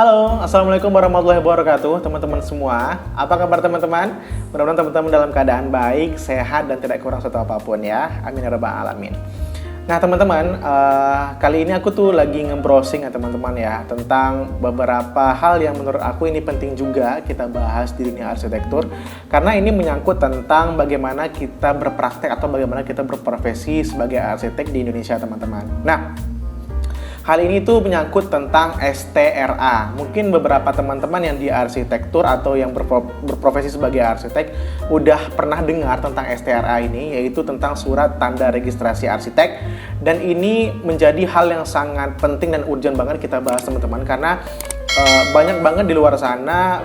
Halo, Assalamualaikum warahmatullahi wabarakatuh teman-teman semua. Apa kabar teman-teman? Mudah-mudahan teman-teman dalam keadaan baik, sehat, dan tidak kurang suatu apapun ya. Amin ya rabbal alamin. Nah teman-teman, kali ini aku tuh lagi nge-browsing ya teman-teman ya, tentang beberapa hal yang menurut aku ini penting juga kita bahas di dunia arsitektur. Karena ini menyangkut tentang bagaimana kita berpraktek atau bagaimana kita berprofesi sebagai arsitek di Indonesia teman-teman. Nah, hal ini tuh menyangkut tentang STRA. Mungkin beberapa teman-teman yang di arsitektur atau yang berprofesi sebagai arsitek udah pernah dengar tentang STRA ini, yaitu tentang surat tanda registrasi arsitek. Dan ini menjadi hal yang sangat penting dan urgent banget kita bahas teman-teman, karena banyak banget di luar sana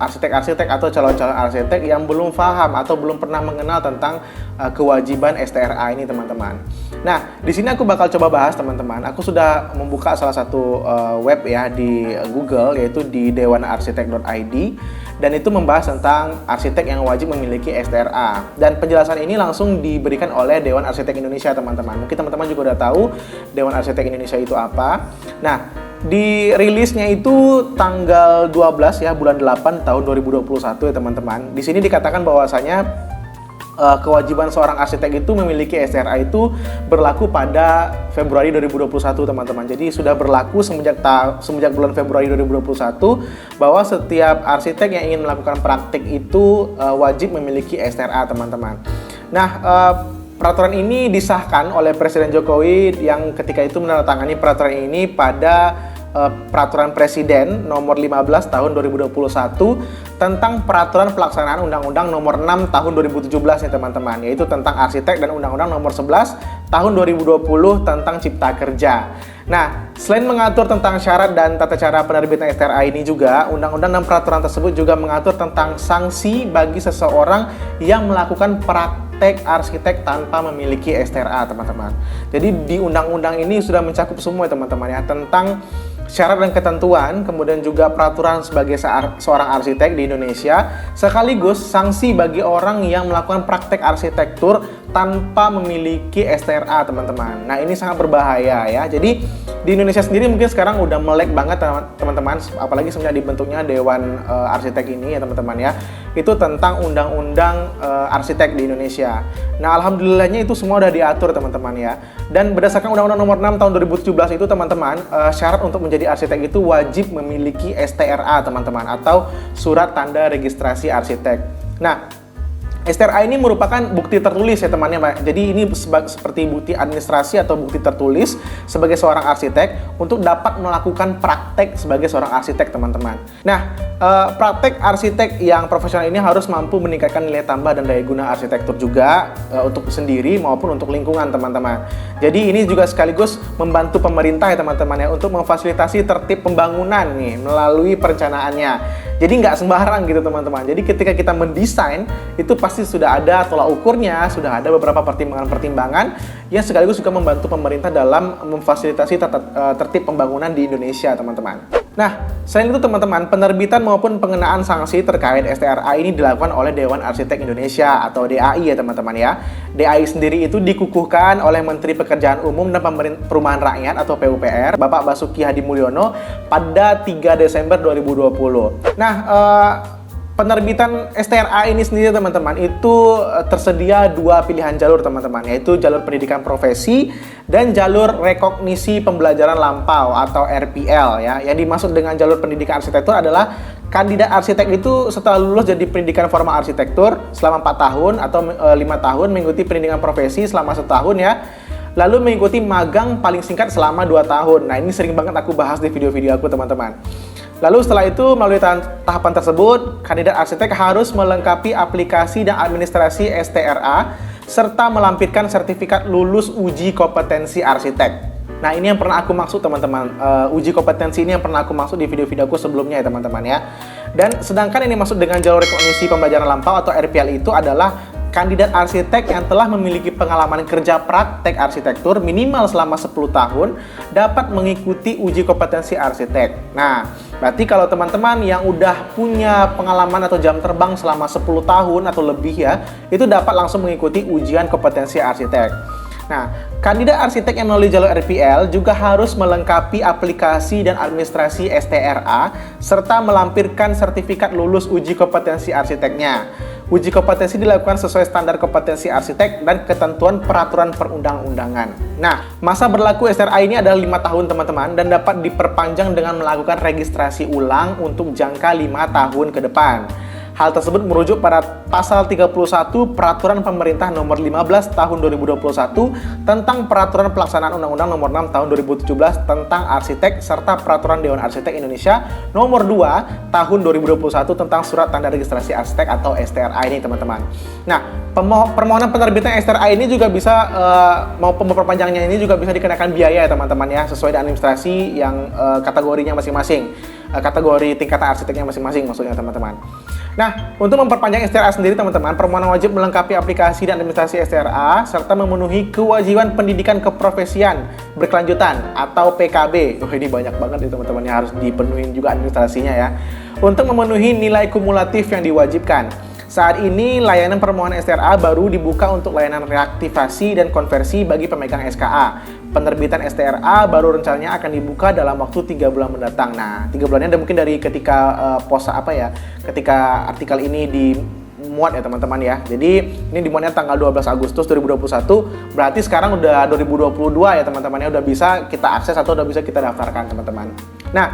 arsitek-arsitek atau calon-calon arsitek yang belum paham atau belum pernah mengenal tentang kewajiban STRA ini teman-teman. Nah, di sini aku bakal coba bahas teman-teman. Aku sudah membuka salah satu web ya di Google, yaitu di dewanarsitek.id, dan itu membahas tentang arsitek yang wajib memiliki STRA. Dan penjelasan ini langsung diberikan oleh Dewan Arsitek Indonesia teman-teman. Mungkin teman-teman juga udah tahu Dewan Arsitek Indonesia itu apa. Nah, di rilisnya itu tanggal 12 ya, bulan 8 tahun 2021 ya teman-teman. Di sini dikatakan bahwasanya kewajiban seorang arsitek itu memiliki STRA itu berlaku pada Februari 2021 teman-teman. Jadi sudah berlaku semenjak bulan Februari 2021 bahwa setiap arsitek yang ingin melakukan praktik itu wajib memiliki STRA teman-teman. Nah, peraturan ini disahkan oleh Presiden Jokowi yang ketika itu menandatangani peraturan ini pada Peraturan Presiden nomor 15 tahun 2021 tentang peraturan pelaksanaan Undang-Undang nomor 6 tahun 2017 ya teman-teman, yaitu tentang arsitek, dan Undang-Undang nomor 11 tahun 2020 tentang Cipta Kerja. Nah, selain mengatur tentang syarat dan tata cara penerbitan STRA ini juga, Undang-Undang dan peraturan tersebut juga mengatur tentang sanksi bagi seseorang yang melakukan praktek arsitek tanpa memiliki STRA teman-teman. Jadi di undang-undang ini sudah mencakup semua teman-teman ya, tentang syarat dan ketentuan, kemudian juga peraturan sebagai seorang arsitek di Indonesia, sekaligus sanksi bagi orang yang melakukan praktek arsitektur tanpa memiliki STRA teman-teman. Nah, ini sangat berbahaya ya. Jadi di Indonesia sendiri mungkin sekarang udah melek banget teman-teman, apalagi semenjak dibentuknya Dewan Arsitek ini ya teman-teman ya. Itu tentang undang-undang arsitek di Indonesia. Nah, alhamdulillahnya itu semua udah diatur teman-teman ya. Dan berdasarkan Undang-Undang nomor 6 tahun 2017 itu teman-teman, syarat untuk menjadi arsitek itu wajib memiliki STRA teman-teman, atau surat tanda registrasi arsitek. Nah, STRA ini merupakan bukti tertulis ya temannya, Pak. Jadi ini seperti bukti administrasi atau bukti tertulis sebagai seorang arsitek untuk dapat melakukan praktek sebagai seorang arsitek teman-teman. Nah, praktek arsitek yang profesional ini harus mampu meningkatkan nilai tambah dan daya guna arsitektur juga untuk sendiri maupun untuk lingkungan teman-teman. Jadi ini juga sekaligus membantu pemerintah ya teman-teman ya, untuk memfasilitasi tertib pembangunan nih melalui perencanaannya. Jadi nggak sembarang gitu teman-teman. Jadi ketika kita mendesain itu pasti sudah ada tolak ukurnya, sudah ada beberapa pertimbangan-pertimbangan yang sekaligus juga membantu pemerintah dalam memfasilitasi tertib pembangunan di Indonesia teman-teman. Nah, selain itu teman-teman, penerbitan maupun pengenaan sanksi terkait STRA ini dilakukan oleh Dewan Arsitek Indonesia atau DAI ya teman-teman ya. DAI sendiri itu dikukuhkan oleh Menteri Pekerjaan Umum dan Perumahan Rakyat atau PUPR, Bapak Basuki Hadimulyono pada 3 Desember 2020. Nah, penerbitan STRA ini sendiri teman-teman itu tersedia dua pilihan jalur teman-teman, yaitu jalur pendidikan profesi dan jalur rekognisi pembelajaran lampau atau RPL ya. Yang dimaksud dengan jalur pendidikan arsitektur adalah kandidat arsitek itu setelah lulus jadi pendidikan formal arsitektur selama 4 tahun atau 5 tahun, mengikuti pendidikan profesi selama 1 tahun ya. Lalu mengikuti magang paling singkat selama 2 tahun. Nah, ini sering banget aku bahas di video-video aku teman-teman. Lalu setelah itu melalui tahapan tersebut, kandidat arsitek harus melengkapi aplikasi dan administrasi STRA serta melampirkan sertifikat lulus uji kompetensi arsitek. Nah, ini yang pernah aku maksud teman-teman. Uji kompetensi ini yang pernah aku maksud di video-video aku sebelumnya ya teman-teman ya. Dan sedangkan ini maksud dengan jalur rekognisi pembelajaran lampau atau RPL itu adalah kandidat arsitek yang telah memiliki pengalaman kerja praktek arsitektur minimal selama 10 tahun dapat mengikuti uji kompetensi arsitek. Nah, berarti kalau teman-teman yang udah punya pengalaman atau jam terbang selama 10 tahun atau lebih ya, itu dapat langsung mengikuti ujian kompetensi arsitek. Nah, kandidat arsitek yang melalui jalur RPL juga harus melengkapi aplikasi dan administrasi STRA serta melampirkan sertifikat lulus uji kompetensi arsiteknya. Uji kompetensi dilakukan sesuai standar kompetensi arsitek dan ketentuan peraturan perundang-undangan. Nah, masa berlaku STRA ini adalah 5 tahun teman-teman dan dapat diperpanjang dengan melakukan registrasi ulang untuk jangka 5 tahun ke depan. Hal tersebut merujuk pada pasal 31 Peraturan Pemerintah Nomor 15 Tahun 2021 tentang Peraturan Pelaksanaan Undang-Undang Nomor 6 Tahun 2017 tentang Arsitek serta Peraturan Dewan Arsitek Indonesia Nomor 2 Tahun 2021 tentang Surat Tanda Registrasi Arsitek atau STRA ini teman-teman. Nah, permohonan penerbitan STRA ini juga bisa maupun perpanjangnya ini juga bisa dikenakan biaya ya teman-teman ya, sesuai dengan administrasi yang kategorinya masing-masing, kategori tingkatan arsiteknya masing-masing maksudnya teman-teman. Nah, untuk memperpanjang STRA sendiri teman-teman, permohonan wajib melengkapi aplikasi dan administrasi STRA serta memenuhi kewajiban pendidikan keprofesian berkelanjutan atau PKB. Ini banyak banget nih teman-teman yang harus dipenuhi juga administrasinya ya. Untuk memenuhi nilai kumulatif yang diwajibkan. Saat ini layanan permohonan STRA baru dibuka untuk layanan reaktivasi dan konversi bagi pemegang SKA. Penerbitan STRA baru rencananya akan dibuka dalam waktu 3 bulan mendatang. Nah, 3 bulannya mungkin dari ketika ketika artikel ini dimuat ya teman-teman ya. Jadi ini dimuatnya tanggal 12 Agustus 2021. Berarti sekarang udah 2022 ya teman-teman ya, udah bisa kita akses atau udah bisa kita daftarkan teman-teman. Nah,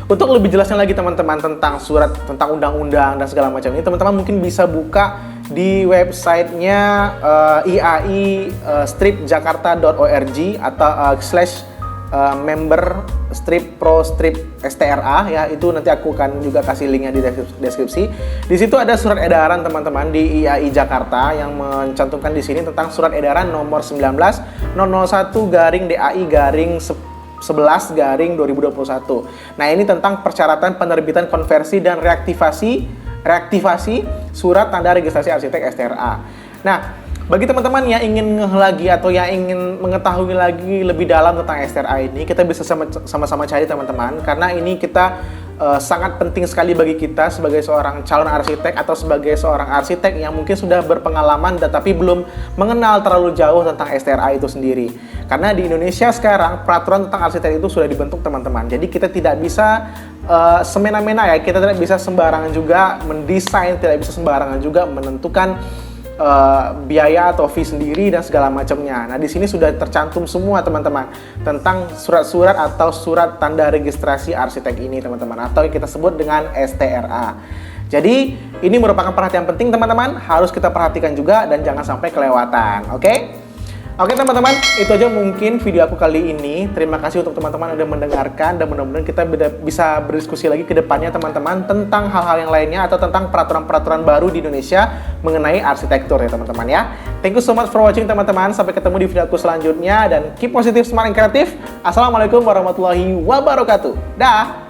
untuk lebih jelasnya lagi teman-teman tentang surat, tentang undang-undang dan segala macam ini, teman-teman mungkin bisa buka di websitenya iai-jakarta.org atau /member pro STRA ya, itu nanti aku akan juga kasih linknya di deskripsi. Di situ ada surat edaran teman-teman di IAI Jakarta yang mencantumkan di sini tentang surat edaran nomor 19/001/11/2021. Nah, ini tentang persyaratan penerbitan konversi dan reaktivasi surat tanda registrasi arsitek STRA. Nah, bagi teman-teman yang ingin lagi atau yang ingin mengetahui lagi lebih dalam tentang STRA ini, kita bisa sama-sama cari teman-teman, karena ini kita sangat penting sekali bagi kita sebagai seorang calon arsitek atau sebagai seorang arsitek yang mungkin sudah berpengalaman tetapi belum mengenal terlalu jauh tentang STRA itu sendiri. Karena di Indonesia sekarang peraturan tentang arsitek itu sudah dibentuk teman-teman. Jadi kita tidak bisa semena-mena ya, kita tidak bisa sembarangan juga mendesain, tidak bisa sembarangan juga menentukan biaya atau fee sendiri dan segala macamnya. Nah, di sini sudah tercantum semua teman-teman tentang surat-surat atau surat tanda registrasi arsitek ini teman-teman, atau yang kita sebut dengan STRA. Jadi ini merupakan perhatian penting teman-teman, harus kita perhatikan juga dan jangan sampai kelewatan. Oke? Oke teman-teman, itu aja mungkin video aku kali ini. Terima kasih untuk teman-teman yang sudah mendengarkan, dan mudah-mudahan kita bisa berdiskusi lagi ke depannya teman-teman tentang hal-hal yang lainnya atau tentang peraturan-peraturan baru di Indonesia mengenai arsitektur ya teman-teman ya. Thank you so much for watching teman-teman. Sampai ketemu di video aku selanjutnya dan keep positive, smart, and kreatif. Assalamualaikum warahmatullahi wabarakatuh. Dah.